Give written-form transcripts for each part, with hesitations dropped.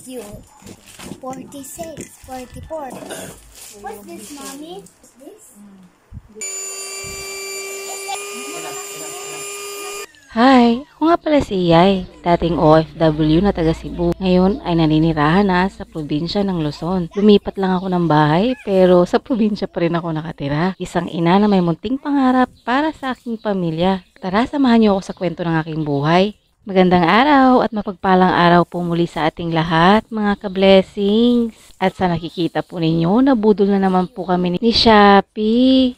you. 46, 44. What's this, mommy? What's this? Hi! Ako nga pala si Yay, dating OFW na taga Cebu. Ngayon ay naninirahan na sa probinsya ng Luzon. Lumipat lang ako ng bahay pero sa probinsya pa rin ako nakatira. Isang ina na may munting pangarap para sa aking pamilya. Tara, samahan niyo ako sa kwento ng aking buhay. Magandang araw at mapagpalang araw po muli sa ating lahat, mga ka-blessings. At sa nakikita po ninyo, nabudol na naman po kami ni Shopee.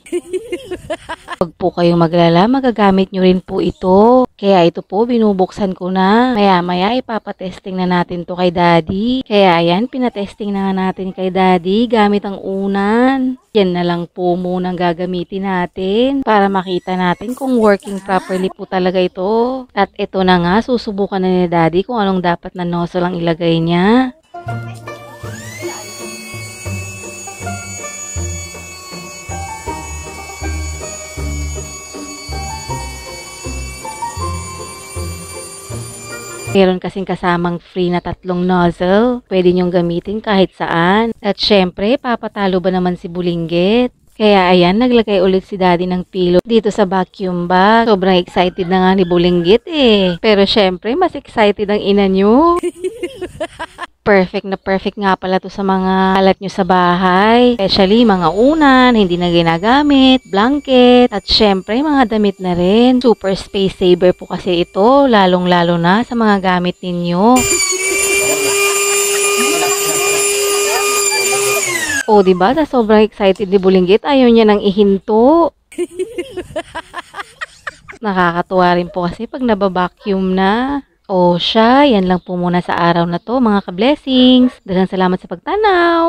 Huwag po kayong maglala, magagamit nyo rin po ito. Kaya ito po, binubuksan ko na. Maya-maya, ipapatesting na natin to kay Daddy. Kaya ayan, pinatesting na nga natin kay Daddy gamit ang unan. Yan na lang po munang gagamitin natin para makita natin kung working properly po talaga ito. At ito na nga, susubukan na ni Daddy kung anong dapat na nozzle ang ilagay niya. Meron kasing kasamang free na 3 nozzle. Pwede nyong gamitin kahit saan. At syempre, papatalo ba naman si Bulinggit? Kaya ayan, naglagay ulit si Daddy ng pillow dito sa vacuum bag. Sobrang excited na nga ni Bulinggit eh. Pero syempre, mas excited ang ina nyo. Perfect na perfect nga pala to sa mga alat nyo sa bahay. Especially mga unan, hindi na ginagamit, blanket, at syempre mga damit na rin. Super space saver po kasi ito, lalong-lalo na sa mga gamit ninyo. O, diba? Sa sobrang excited ni Bulinggit, ayaw niya nang ihinto. Nakakatuwa rin po kasi pag nababacuum na. O siya, yan lang po muna sa araw na to mga ka-blessings. Daghang salamat sa pagtanaw.